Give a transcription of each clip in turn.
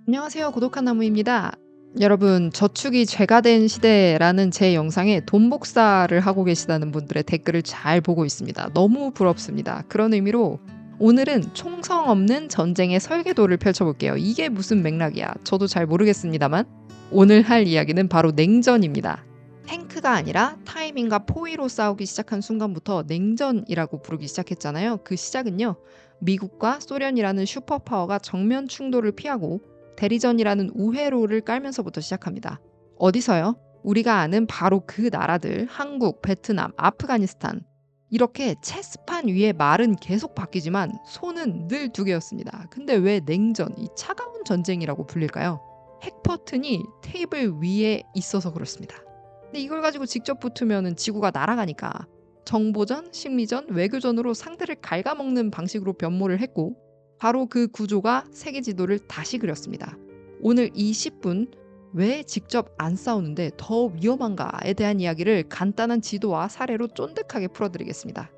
안녕하세요. 고독한 나무입니다. 여러분, 저축이 죄가 된 시대라는 제 영상에 돈 복사를 하고 계시다는 분들의 댓글을 잘 보고 있습니다. 너무 부럽습니다. 그런 의미로 오늘은 총성 없는 전쟁의 설계도를 펼쳐볼게요. 이게 무슨 맥락이야? 저도 잘 모르겠습니다만 오늘 할 이야기는 바로 냉전입니다. 탱크가 아니라 타이밍과 포위로 싸우기 시작한 순간부터 냉전이라고 부르기 시작했잖아요. 그 시작은요. 미국과 소련이라는 슈퍼파워가 정면 충돌을 피하고 대리전이라는 우회로를 깔면서부터 시작합니다. 어디서요? 우리가 아는 바로 그 나라들, 한국, 베트남, 아프가니스탄. 이렇게 체스판 위에 말은 계속 바뀌지만 손은 늘 두 개였습니다. 근데 왜 냉전, 이 차가운 전쟁이라고 불릴까요? 핵퍼튼이 테이블 위에 있어서 그렇습니다. 근데 이걸 가지고 직접 붙으면 지구가 날아가니까 정보전, 심리전, 외교전으로 상대를 갉아먹는 방식으로 변모를 했고 바로 그 구조가 세계 지도를 다시 그렸습니다. 오늘 이 10분 왜 직접 안 싸우는데 더 위험한가에 대한 이야기를 간단한 지도와 사례로 쫀득하게 풀어드리겠습니다.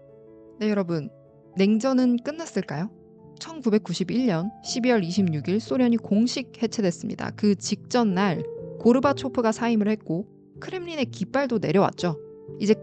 네, 여러분. 냉전은 끝났을까요? 1991년 12월 26일 소련이 공식 해체됐습니다. 그 직전 날 고르바초프가 사임을 했고 크렘린의 깃발도 내려왔죠. 이제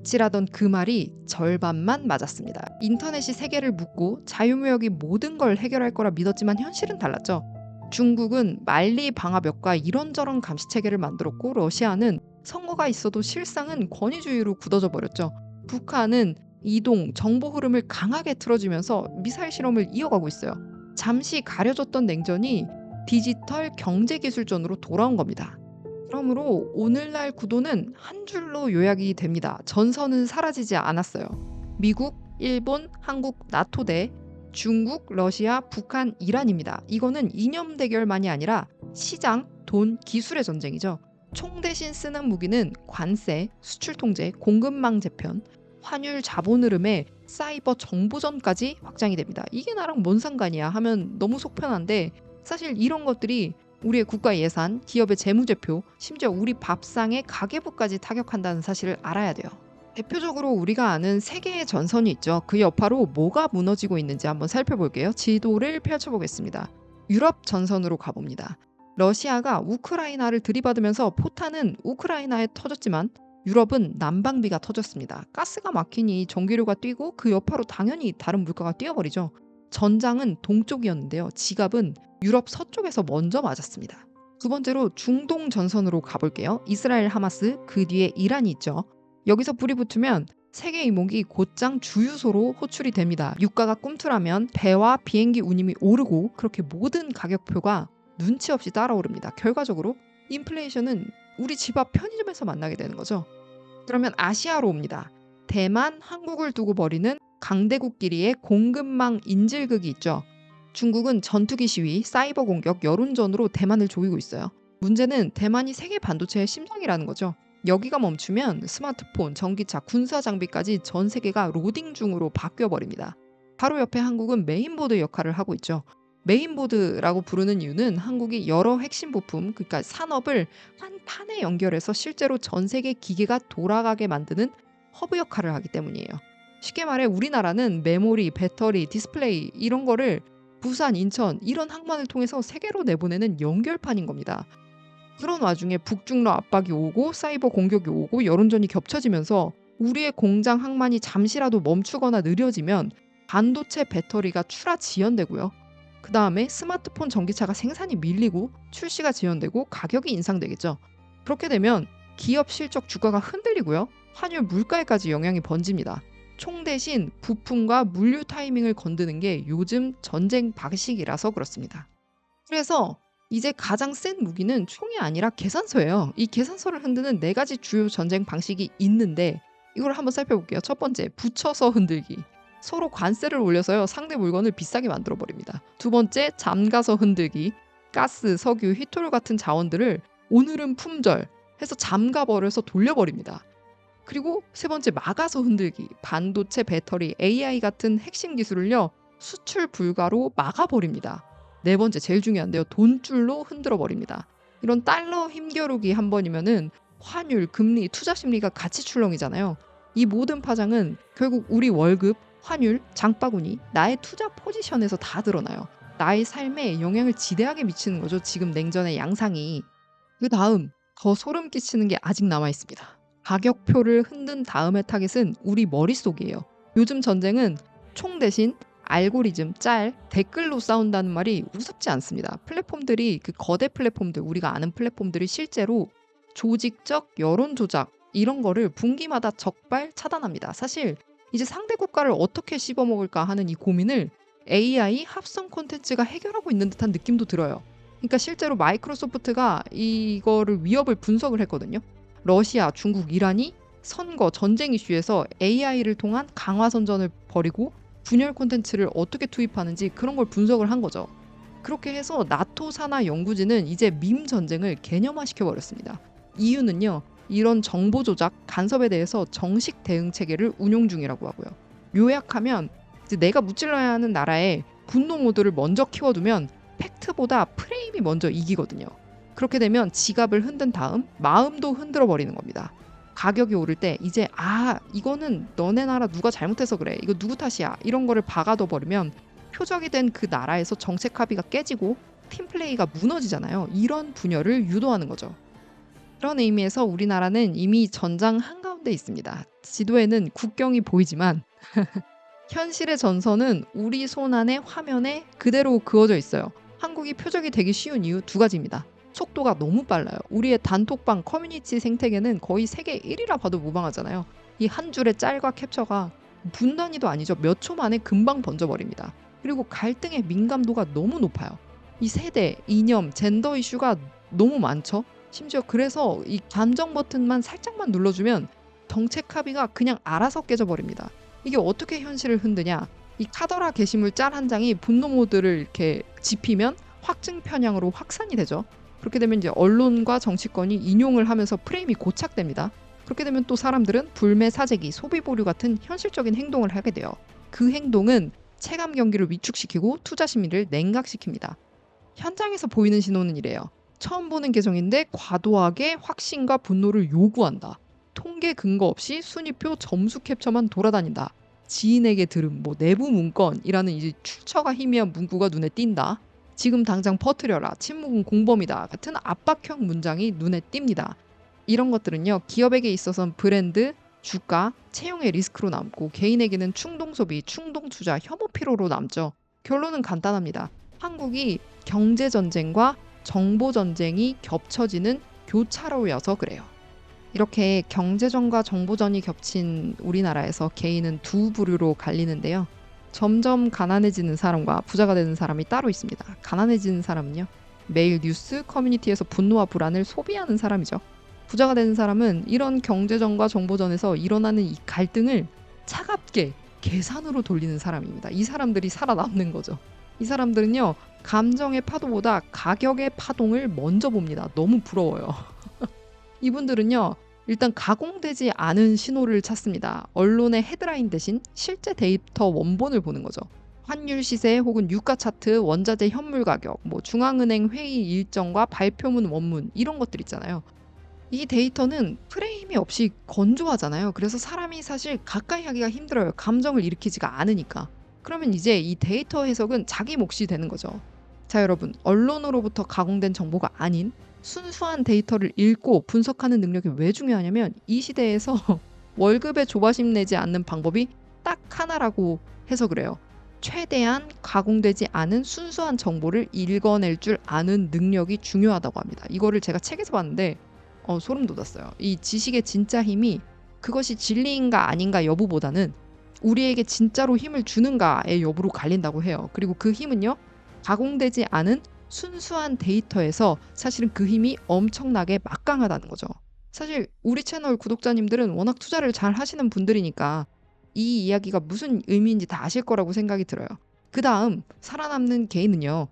끝이라던 그 말이 절반만 맞았습니다. 인터넷이 세계를 묶고 자유무역이 모든 걸 해결할 거라 믿었지만 현실은 달랐죠. 중국은 만리 방화벽과 이런저런 감시체계를 만들었고 러시아는 선거가 있어도 실상은 권위주의로 굳어져 버렸죠. 북한은 이동, 정보 흐름을 강하게 틀어주면서 미사일 실험을 이어가고 있어요. 잠시 가려졌던 냉전이 디지털 경제기술전으로 돌아온 겁니다. 그러므로 오늘날 구도는 한 줄로 요약이 됩니다. 전선은 사라지지 않았어요. 미국, 일본, 한국, 나토 대 중국, 러시아, 북한, 이란입니다. 이거는 이념 대결만이 아니라 시장, 돈, 기술의 전쟁이죠. 총 대신 쓰는 무기는 관세, 수출 통제, 공급망 재편, 환율 자본 흐름에 사이버 정보전까지 확장이 됩니다. 이게 나랑 뭔 상관이야 하면 너무 속편한데 사실 이런 것들이 우리의 국가 예산, 기업의 재무제표, 심지어 우리 밥상의 가계부까지 타격한다는 사실을 알아야 돼요. 대표적으로 우리가 아는 세계의 전선이 있죠. 그 여파로 뭐가 무너지고 있는지 한번 살펴볼게요. 지도를 펼쳐보겠습니다. 유럽 전선으로 가봅니다. 러시아가 우크라이나를 들이받으면서 포탄은 우크라이나에 터졌지만 유럽은 난방비가 터졌습니다. 가스가 막히니 전기료가 뛰고 그 여파로 당연히 다른 물가가 뛰어버리죠. 전장은 동쪽이었는데요. 지갑은 유럽 서쪽에서 먼저 맞았습니다. 두 번째로 중동 전선으로 가볼게요. 이스라엘 하마스, 그 뒤에 이란이 있죠. 여기서 불이 붙으면 세계 이목이 곧장 주유소로 호출이 됩니다. 유가가 꿈틀하면 배와 비행기 운임이 오르고 그렇게 모든 가격표가 눈치 없이 따라오릅니다. 결과적으로 인플레이션은 우리 집 앞 편의점에서 만나게 되는 거죠. 그러면 아시아로 옵니다. 대만, 한국을 두고 벌이는 강대국끼리의 공급망 인질극이 있죠. 중국은 전투기 시위, 사이버 공격, 여론전으로 대만을 조이고 있어요. 문제는 대만이 세계 반도체의 심장이라는 거죠. 여기가 멈추면 스마트폰, 전기차, 군사 장비까지 전 세계가 로딩 중으로 바뀌어버립니다. 바로 옆에 한국은 메인보드 역할을 하고 있죠. 메인보드라고 부르는 이유는 한국이 여러 핵심 부품, 그러니까 산업을 한 판에 연결해서 실제로 전 세계 기계가 돌아가게 만드는 허브 역할을 하기 때문이에요. 쉽게 말해 우리나라는 메모리, 배터리, 디스플레이 이런 거를 부산, 인천 이런 항만을 통해서 세계로 내보내는 연결판인 겁니다. 그런 와중에 북중러 압박이 오고 사이버 공격이 오고 여론전이 겹쳐지면서 우리의 공장 항만이 잠시라도 멈추거나 느려지면 반도체 배터리가 출하 지연되고요. 그 다음에 스마트폰 전기차가 생산이 밀리고 출시가 지연되고 가격이 인상되겠죠. 그렇게 되면 기업 실적 주가가 흔들리고요. 환율 물가에까지 영향이 번집니다. 총 대신 부품과 물류 타이밍을 건드는 게 요즘 전쟁 방식이라서 그렇습니다. 그래서 이제 가장 센 무기는 총이 아니라 계산서예요. 이 계산서를 흔드는 네 가지 주요 전쟁 방식이 있는데 이걸 한번 살펴볼게요. 첫 번째, 붙여서 흔들기. 서로 관세를 올려서요. 상대 물건을 비싸게 만들어 버립니다. 두 번째, 잠가서 흔들기. 가스, 석유, 휘토류 같은 자원들을 오늘은 품절 해서 잠가 버려서 돌려버립니다. 그리고 세 번째, 막아서 흔들기. 반도체, 배터리, AI 같은 핵심 기술을요. 수출 불가로 막아버립니다. 네 번째, 제일 중요한데요. 돈줄로 흔들어 버립니다. 이런 달러 힘겨루기 한 번이면은 환율, 금리, 투자 심리가 같이 출렁이잖아요. 이 모든 파장은 결국 우리 월급, 환율, 장바구니, 나의 투자 포지션에서 다 드러나요. 나의 삶에 영향을 지대하게 미치는 거죠, 지금 냉전의 양상이. 그다음 더 소름 끼치는 게 아직 남아 있습니다. 가격표를 흔든 다음의 타겟은 우리 머릿속이에요. 요즘 전쟁은 총 대신 알고리즘, 짤, 댓글로 싸운다는 말이 우습지 않습니다. 플랫폼들이 그 거대 플랫폼들, 우리가 아는 플랫폼들이 실제로 조직적 여론 조작 이런 거를 분기마다 적발 차단합니다. 사실 이제 상대 국가를 어떻게 씹어먹을까 하는 이 고민을 AI 합성 콘텐츠가 해결하고 있는 듯한 느낌도 들어요. 그러니까 실제로 마이크로소프트가 이거를 위협을 분석을 했거든요. 러시아, 중국, 이란이 선거, 전쟁 이슈에서 AI를 통한 강화 선전을 벌이고 분열 콘텐츠를 어떻게 투입하는지 그런 걸 분석을 한 거죠. 그렇게 해서 나토 산하 연구진은 이제 밈 전쟁을 개념화시켜 버렸습니다. 이유는요. 이런 정보 조작, 간섭에 대해서 정식 대응 체계를 운용 중이라고 하고요. 요약하면 이제 내가 무찔러야 하는 나라에 분노 모드를 먼저 키워두면 팩트보다 프레임이 먼저 이기거든요. 그렇게 되면 지갑을 흔든 다음 마음도 흔들어 버리는 겁니다. 가격이 오를 때 이제 이거는 너네 나라 누가 잘못해서 그래. 이거 누구 탓이야. 이런 거를 박아둬 버리면 표적이 된 그 나라에서 정책 합의가 깨지고 팀플레이가 무너지잖아요. 이런 분열을 유도하는 거죠. 그런 의미에서 우리나라는 이미 전장 한가운데 있습니다. 지도에는 국경이 보이지만 현실의 전선은 우리 손 안에 화면에 그대로 그어져 있어요. 한국이 표적이 되기 쉬운 이유 두 가지입니다. 속도가 너무 빨라요. 우리의 단톡방 커뮤니티 생태계는 거의 세계 1위라 봐도 무방하잖아요. 이 한 줄의 짤과 캡처가 분단위도 아니죠. 몇 초 만에 금방 번져버립니다. 그리고 갈등의 민감도가 너무 높아요. 이 세대, 이념, 젠더 이슈가 너무 많죠. 심지어 그래서 이 감정 버튼만 살짝만 눌러주면 정책 합의가 그냥 알아서 깨져버립니다. 이게 어떻게 현실을 흔드냐? 이 카더라 게시물 짤 한 장이 분노 모드를 이렇게 짚이면 확증 편향으로 확산이 되죠. 그렇게 되면 이제 언론과 정치권이 인용을 하면서 프레임이 고착됩니다. 그렇게 되면 또 사람들은 불매 사재기, 소비 보류 같은 현실적인 행동을 하게 돼요. 그 행동은 체감 경기를 위축시키고 투자 심리를 냉각시킵니다. 현장에서 보이는 신호는 이래요. 처음 보는 계정인데 과도하게 확신과 분노를 요구한다. 통계 근거 없이 순위표 점수 캡처만 돌아다닌다. 지인에게 들은 내부 문건이라는 이제 출처가 희미한 문구가 눈에 띈다. 지금 당장 퍼뜨려라. 침묵은 공범이다. 같은 압박형 문장이 눈에 띕니다. 이런 것들은요. 기업에게 있어서는 브랜드, 주가, 채용의 리스크로 남고 개인에게는 충동 소비, 충동 투자, 혐오 피로로 남죠. 결론은 간단합니다. 한국이 경제 전쟁과 정보 전쟁이 겹쳐지는 교차로여서 그래요. 이렇게 경제전과 정보전이 겹친 우리나라에서 개인은 두 부류로 갈리는데요. 점점 가난해지는 사람과 부자가 되는 사람이 따로 있습니다. 가난해지는 사람은요. 매일 뉴스 커뮤니티에서 분노와 불안을 소비하는 사람이죠. 부자가 되는 사람은 이런 경제전과 정보전에서 일어나는 이 갈등을 차갑게 계산으로 돌리는 사람입니다. 이 사람들이 살아남는 거죠. 이 사람들은요. 감정의 파도보다 가격의 파동을 먼저 봅니다. 너무 부러워요. 이분들은요. 일단 가공되지 않은 신호를 찾습니다. 언론의 헤드라인 대신 실제 데이터 원본을 보는 거죠. 환율 시세 혹은 유가 차트, 원자재 현물 가격, 중앙은행 회의 일정과 발표문 원문 이런 것들 있잖아요. 이 데이터는 프레임이 없이 건조하잖아요. 그래서 사람이 사실 가까이 하기가 힘들어요. 감정을 일으키지가 않으니까. 그러면 이제 이 데이터 해석은 자기 몫이 되는 거죠. 자, 여러분, 언론으로부터 가공된 정보가 아닌 순수한 데이터를 읽고 분석하는 능력이 왜 중요하냐면 이 시대에서 월급에 조바심 내지 않는 방법이 딱 하나라고 해서 그래요. 최대한 가공되지 않은 순수한 정보를 읽어낼 줄 아는 능력이 중요하다고 합니다. 이거를 제가 책에서 봤는데 소름 돋았어요. 이 지식의 진짜 힘이 그것이 진리인가 아닌가 여부보다는 우리에게 진짜로 힘을 주는가의 여부로 갈린다고 해요. 그리고 그 힘은요. 가공되지 않은 순수한 데이터에서 사실은 그 힘이 엄청나게 막강하다는 거죠. 사실 우리 채널 구독자님들은 워낙 투자를 잘 하시는 분들이니까 이 이야기가 무슨 의미인지 다 아실 거라고 생각이 들어요. 그 다음 살아남는 개인은요.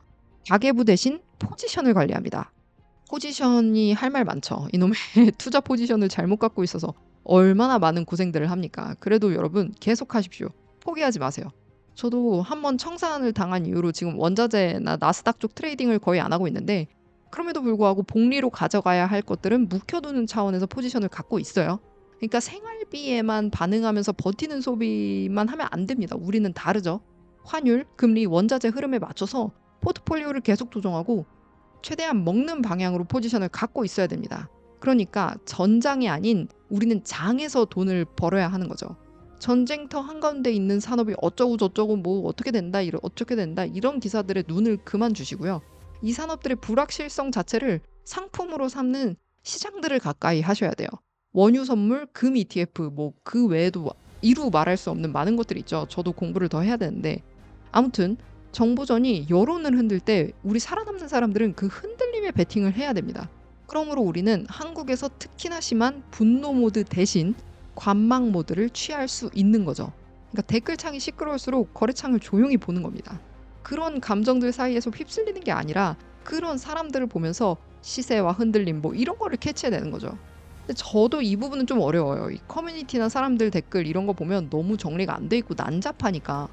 가계부 대신 포지션을 관리합니다. 포지션이 할 말 많죠. 이놈의 투자 포지션을 잘못 갖고 있어서 얼마나 많은 고생들을 합니까? 그래도 여러분 계속 하십시오. 포기하지 마세요. 저도 한번 청산을 당한 이후로 지금 원자재나 나스닥 쪽 트레이딩을 거의 안 하고 있는데 그럼에도 불구하고 복리로 가져가야 할 것들은 묵혀두는 차원에서 포지션을 갖고 있어요. 그러니까 생활비에만 반응하면서 버티는 소비만 하면 안 됩니다. 우리는 다르죠. 환율, 금리, 원자재 흐름에 맞춰서 포트폴리오를 계속 조정하고 최대한 먹는 방향으로 포지션을 갖고 있어야 됩니다. 그러니까 전장이 아닌 우리는 장에서 돈을 벌어야 하는 거죠. 전쟁터 한가운데 있는 산업이 어쩌고 저쩌고 뭐 어떻게 된다 어떻게 된다 이런 기사들의 눈을 그만 주시고요. 이 산업들의 불확실성 자체를 상품으로 삼는 시장들을 가까이 하셔야 돼요. 원유 선물, 금 ETF 뭐 그 외에도 이루 말할 수 없는 많은 것들이 있죠. 저도 공부를 더 해야 되는데 아무튼 정보전이 여론을 흔들 때 우리 살아남는 사람들은 그 흔들림에 베팅을 해야 됩니다. 그러므로 우리는 한국에서 특히나 심한 분노 모드 대신 관망 모드를 취할 수 있는 거죠. 그러니까 댓글창이 시끄러울수록 거래창을 조용히 보는 겁니다. 그런 감정들 사이에서 휩쓸리는 게 아니라 그런 사람들을 보면서 시세와 흔들림 뭐 이런 거를 캐치해내는 거죠. 근데 저도 이 부분은 좀 어려워요. 이 커뮤니티나 사람들 댓글 이런 거 보면 너무 정리가 안 돼 있고 난잡하니까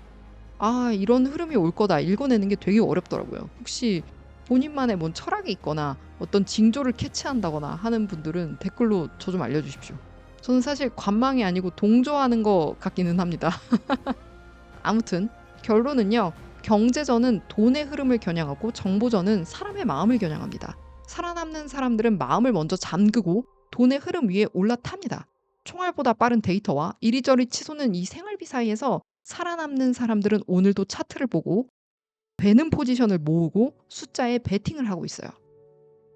이런 흐름이 올 거다 읽어내는 게 되게 어렵더라고요. 혹시 본인만의 뭔 철학이 있거나 어떤 징조를 캐치한다거나 하는 분들은 댓글로 저 좀 알려주십시오. 저는 사실 관망이 아니고 동조하는 것 같기는 합니다. 아무튼 결론은요. 경제전은 돈의 흐름을 겨냥하고 정보전은 사람의 마음을 겨냥합니다. 살아남는 사람들은 마음을 먼저 잠그고 돈의 흐름 위에 올라탑니다. 총알보다 빠른 데이터와 이리저리 치솟는 이 생활비 사이에서 살아남는 사람들은 오늘도 차트를 보고 되는 포지션을 모으고 숫자에 베팅을 하고 있어요.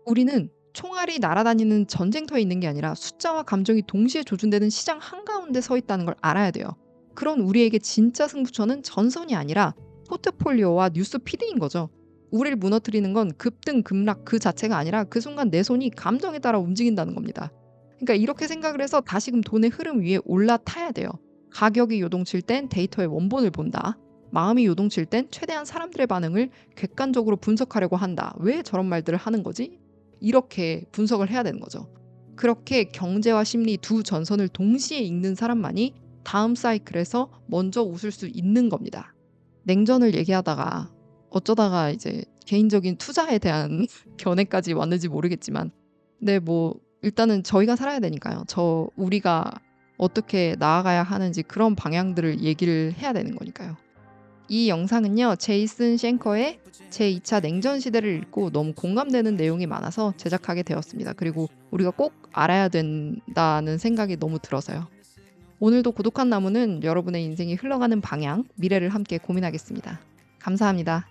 우리는 총알이 날아다니는 전쟁터에 있는 게 아니라 숫자와 감정이 동시에 조준되는 시장 한가운데 서 있다는 걸 알아야 돼요. 그런 우리에게 진짜 승부처는 전선이 아니라 포트폴리오와 뉴스 피드인 거죠. 우리를 무너뜨리는 건 급등 급락 그 자체가 아니라 그 순간 내 손이 감정에 따라 움직인다는 겁니다. 그러니까 이렇게 생각을 해서 다시금 돈의 흐름 위에 올라타야 돼요. 가격이 요동칠 땐 데이터의 원본을 본다. 마음이 요동칠 땐 최대한 사람들의 반응을 객관적으로 분석하려고 한다. 왜 저런 말들을 하는 거지? 이렇게 분석을 해야 되는 거죠. 그렇게 경제와 심리 두 전선을 동시에 읽는 사람만이 다음 사이클에서 먼저 웃을 수 있는 겁니다. 냉전을 얘기하다가 어쩌다가 이제 개인적인 투자에 대한 견해까지 왔는지 모르겠지만 뭐 일단은 저희가 살아야 되니까요. 우리가 어떻게 나아가야 하는지 그런 방향들을 얘기를 해야 되는 거니까요. 이 영상은요. 제이슨 쉔커의 제2차 냉전 시대를 읽고 너무 공감되는 내용이 많아서 제작하게 되었습니다. 그리고 우리가 꼭 알아야 된다는 생각이 너무 들어서요. 오늘도 고독한 나무는 여러분의 인생이 흘러가는 방향, 미래를 함께 고민하겠습니다. 감사합니다.